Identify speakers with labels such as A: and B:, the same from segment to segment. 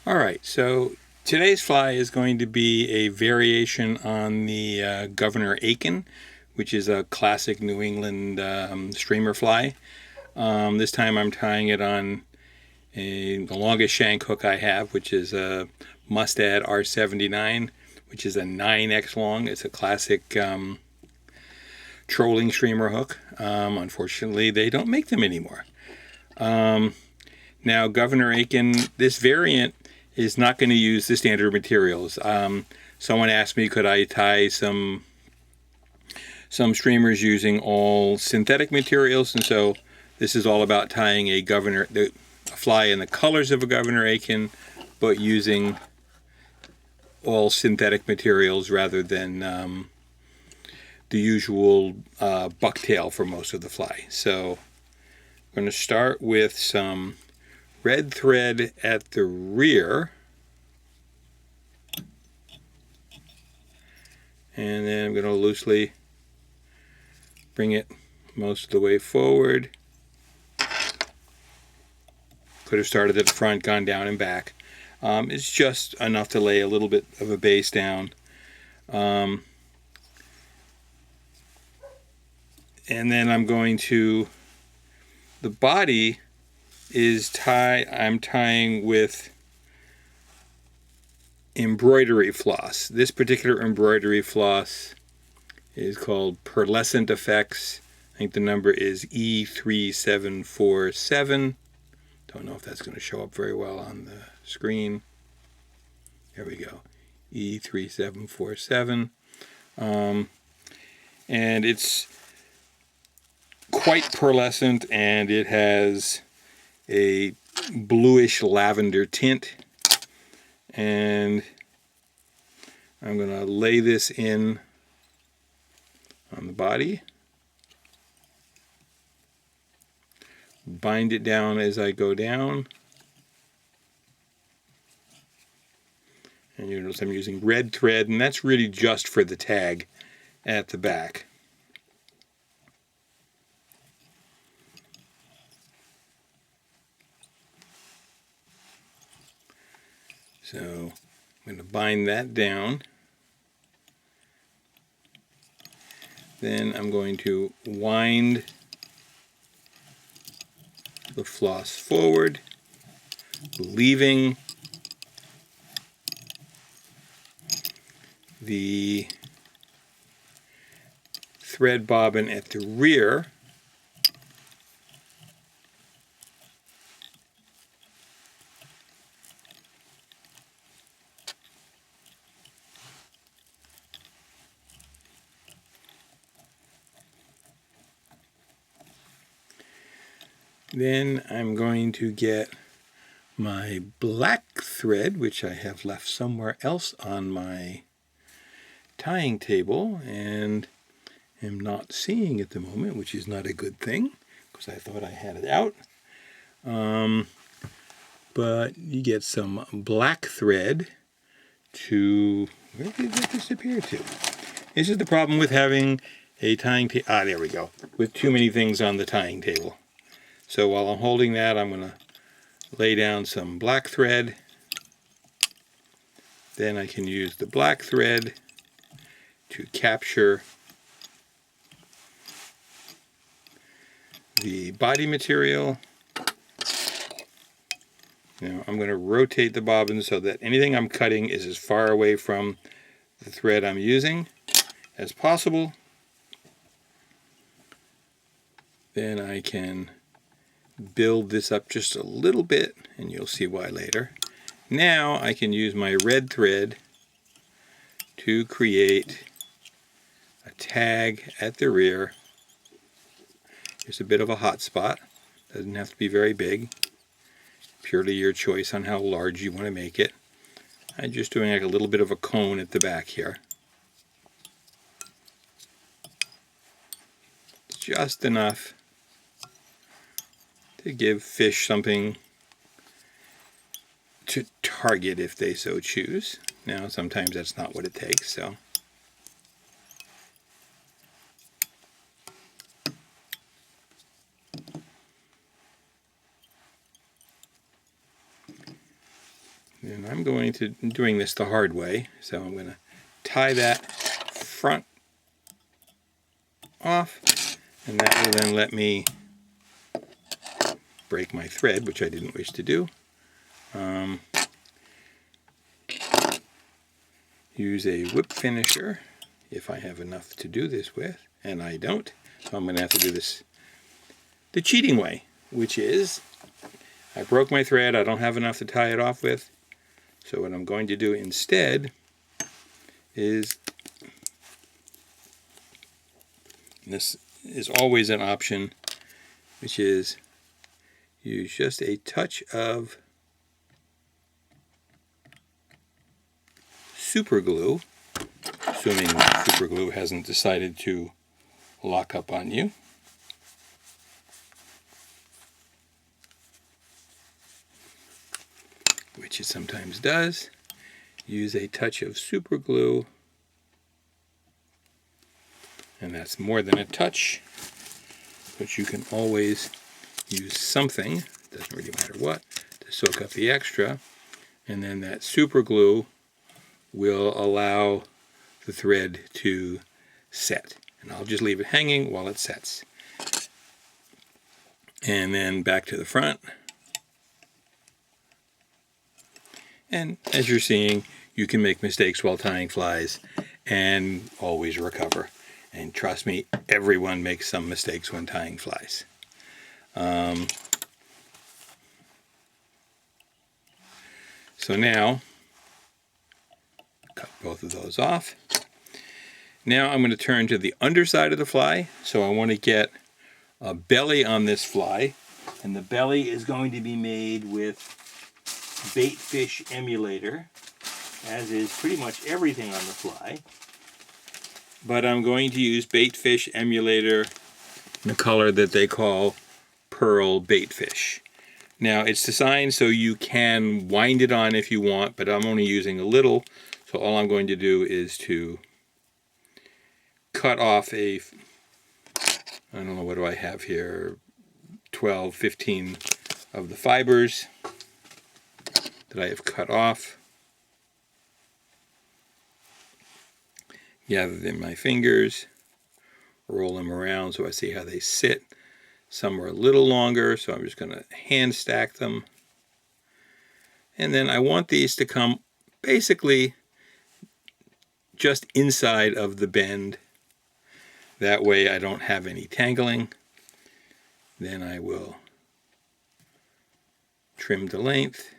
A: Alright, so today's fly is going to be a variation on the Governor Aiken, which is a classic New England streamer fly. This time I'm tying it on the longest shank hook I have, which is a Mustad R79, which is a 9x long. It's a classic trolling streamer hook. Unfortunately, they don't make them anymore. Now, Governor Aiken, this variant is not going to use the standard materials. Someone asked me, could I tie some streamers using all synthetic materials, and so this is all about tying a fly in the colors of a Governor Aiken, but using all synthetic materials rather than the usual bucktail for most of the fly. So I'm going to start with some red thread at the rear, and then I'm going to loosely bring it most of the way forward. Could have started at the front, gone down and back. It's just enough to lay a little bit of a base down. And then I'm going to, the body is I'm tying with embroidery floss. This particular embroidery floss is called Pearlescent Effects. I think the number is E3747. Don't know if that's going to show up very well on the screen. There we go, E3747. And it's quite pearlescent, and it has a bluish lavender tint. And I'm going to lay this in on the body, bind it down as I go down, and you notice I'm using red thread, and that's really just for the tag at the back. So I'm going to bind that down. Then I'm going to wind the floss forward, leaving the thread bobbin at the rear. Then I'm going to get my black thread, which I have left somewhere else on my tying table and am not seeing at the moment, which is not a good thing because I thought I had it out. But you get some black thread to, where did it disappear to? This is the problem with having a tying table. Ah, there we go. With too many things on the tying table. So while I'm holding that, I'm going to lay down some black thread. Then I can use the black thread to capture the body material. Now I'm going to rotate the bobbin so that anything I'm cutting is as far away from the thread I'm using as possible. Then I can build this up just a little bit, and you'll see why later. Now I can use my red thread to create a tag at the rear. There's a bit of a hot spot. Doesn't have to be very big. Purely your choice on how large you want to make it. I'm just doing like a little bit of a cone at the back here. Just enough to give fish something to target if they so choose. Now, sometimes that's not what it takes, so. And I'm doing this the hard way, so I'm going to tie that front off, and that will then let me break my thread, which I didn't wish to do. Use a whip finisher if I have enough to do this with, and I don't, so I'm going to have to do this the cheating way, which is I broke my thread, I don't have enough to tie it off with, so what I'm going to do instead is, this is always an option, which is use just a touch of super glue, assuming super glue hasn't decided to lock up on you. Which it sometimes does. Use a touch of super glue, and that's more than a touch, but you can always use something, doesn't really matter what, to soak up the extra, and then that super glue will allow the thread to set. And I'll just leave it hanging while it sets. And then back to the front. And as you're seeing, you can make mistakes while tying flies and always recover. And trust me, everyone makes some mistakes when tying flies. So now, cut both of those off. Now I'm going to turn to the underside of the fly. So I want to get a belly on this fly. And the belly is going to be made with Baitfish Emulator, as is pretty much everything on the fly. But I'm going to use Baitfish Emulator in the color that they call Pearl Baitfish. Now it's designed so you can wind it on if you want, but I'm only using a little, so all I'm going to do is to cut off I don't know, what do I have here, 12, 15 of the fibers that I have cut off. Gather them in my fingers, roll them around so I see how they sit. Some are a little longer, so I'm just going to hand stack them. And then I want these to come basically just inside of the bend. That way I don't have any tangling. Then I will trim the length.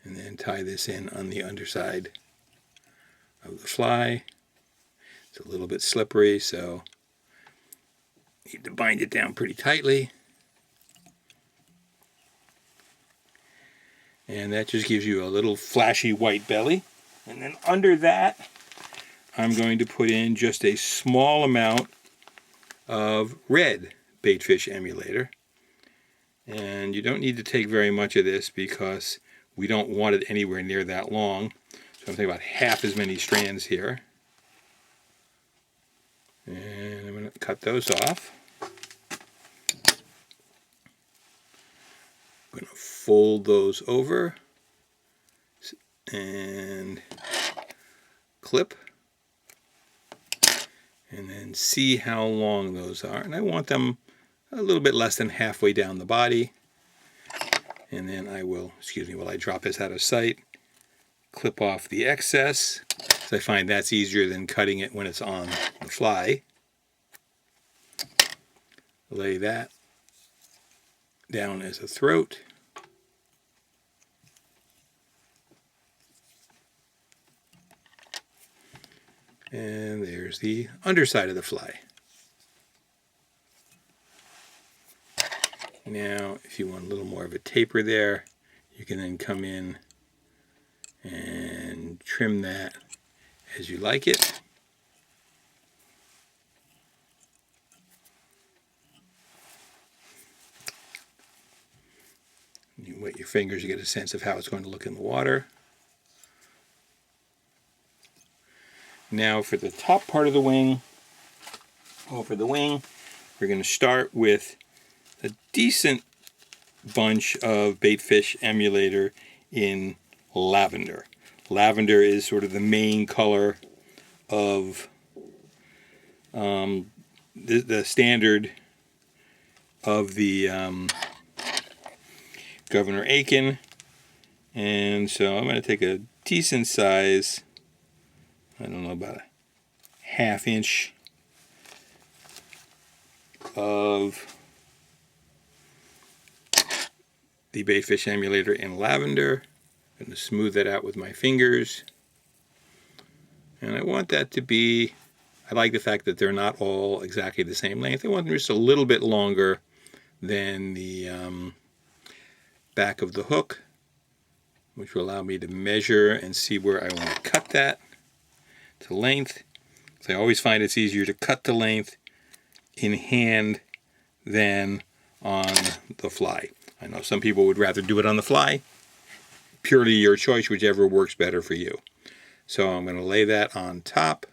A: And then tie this in on the underside of the fly. It's a little bit slippery, so need to bind it down pretty tightly. And that just gives you a little flashy white belly. And then under that, I'm going to put in just a small amount of red Baitfish Emulator. And you don't need to take very much of this because we don't want it anywhere near that long. So I'm thinking about half as many strands here. And I'm going to cut those off. I'm going to fold those over and clip. And then see how long those are. And I want them a little bit less than halfway down the body. And then I will, while I drop this out of sight, clip off the excess. So I find that's easier than cutting it when it's on the fly. Lay that down as a throat. And there's the underside of the fly. Now, if you want a little more of a taper there, you can then come in and trim that as you like it. You wet your fingers to get a sense of how it's going to look in the water. Now for the top part of the wing, we're going to start with a decent bunch of Baitfish Emulator in Lavender. Lavender is sort of the main color of the standard of the Governor Aiken. And so I'm going to take a decent size, I don't know, about a ½ inch of the Baitfish Emulator in Lavender. I'm going to smooth that out with my fingers. And I want that to be, I like the fact that they're not all exactly the same length. I want them just a little bit longer than the back of the hook, which will allow me to measure and see where I want to cut that to length. So I always find it's easier to cut to length in hand than on the fly. I know some people would rather do it on the fly. Purely your choice, whichever works better for you. So I'm going to lay that on top,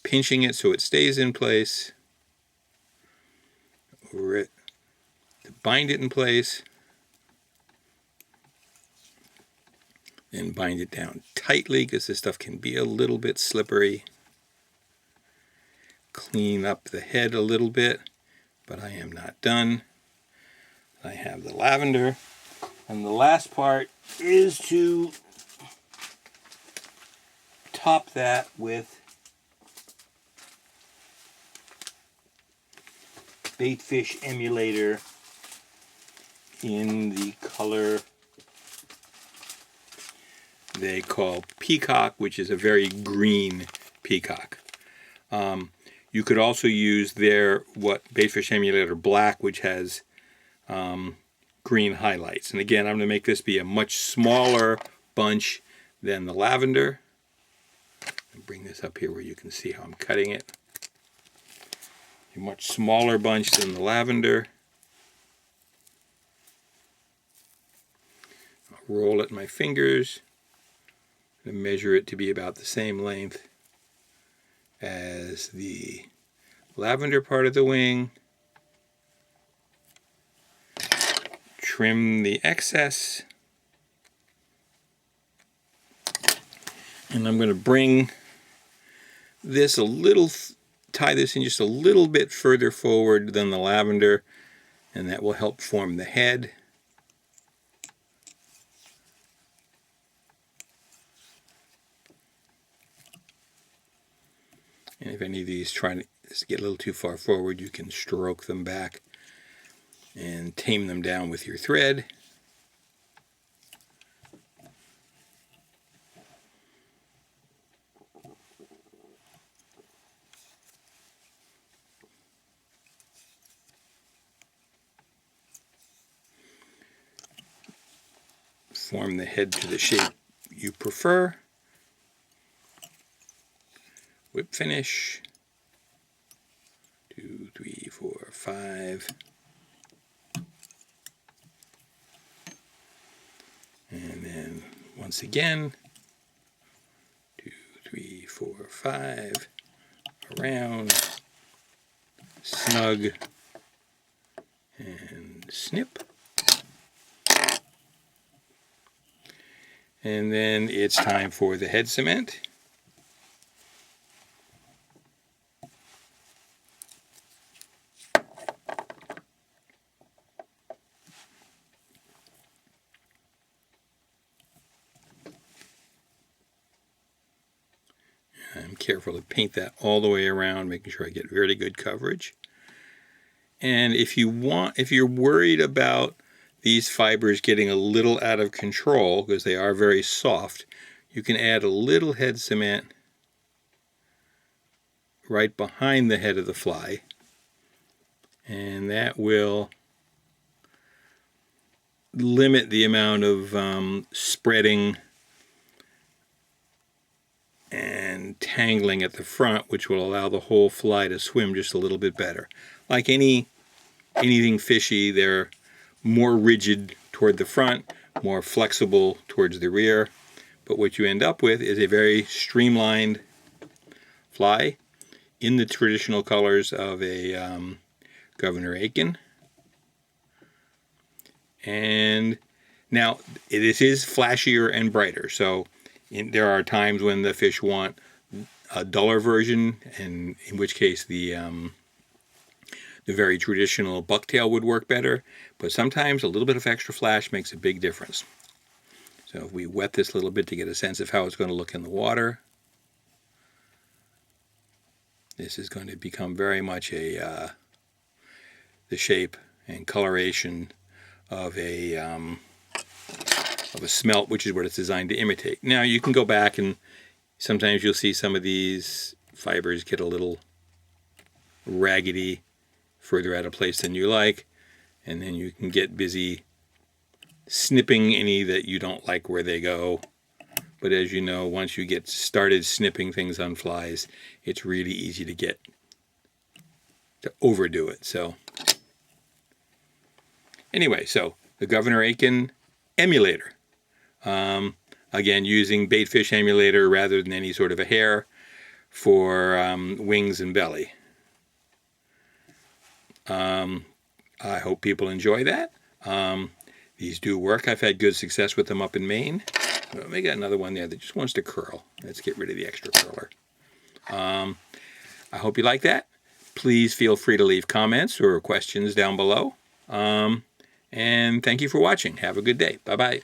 A: pinching it so it stays in place, over it to bind it in place, and bind it down tightly because this stuff can be a little bit slippery. Clean up the head a little bit, but I am not done. I have the lavender, and the last part is to top that with Baitfish Emulator in the color they call Peacock, which is a very green peacock. You could also use what Baitfish Emulator Black, which has green highlights. And again, I'm going to make this be a much smaller bunch than the lavender. I'll bring this up here where you can see how I'm cutting it. A much smaller bunch than the lavender. I'll roll it in my fingers and measure it to be about the same length as the lavender part of the wing. Trim the excess. And I'm going to bring this a little, tie this in just a little bit further forward than the lavender, and that will help form the head. And if any of these try to get a little too far forward, you can stroke them back and tame them down with your thread. Form the head to the shape you prefer. Whip finish. 2, 3, 4, 5. And then once again, 2, 3, 4, 5. Around. Snug. And snip. And then it's time for the head cement. I'm careful to paint that all the way around, making sure I get really good coverage. And if you're worried about these fibers getting a little out of control, because they are very soft, you can add a little head cement right behind the head of the fly, and that will limit the amount of spreading and tangling at the front, which will allow the whole fly to swim just a little bit better. Like anything fishy, they're more rigid toward the front, more flexible towards the rear, but what you end up with is a very streamlined fly in the traditional colors of a Governor Aiken. And now this is flashier and brighter, so there are times when the fish want a duller version, and in which case the very traditional bucktail would work better, but sometimes a little bit of extra flash makes a big difference. So if we wet this a little bit to get a sense of how it's going to look in the water, this is going to become very much the shape and coloration of a smelt, which is what it's designed to imitate. Now you can go back and sometimes you'll see some of these fibers get a little raggedy further out of place than you like, and then you can get busy snipping any that you don't like where they go. But as you know, once you get started snipping things on flies, it's really easy to overdo it. So anyway, so the Governor Aiken emulator. Again, using Baitfish Emulator rather than any sort of a hair for wings and belly. I hope people enjoy that. These do work. I've had good success with them up in Maine. Well, we got another one there that just wants to curl. Let's get rid of the extra curler. I hope you like that. Please feel free to leave comments or questions down below. And thank you for watching. Have a good day. Bye-bye.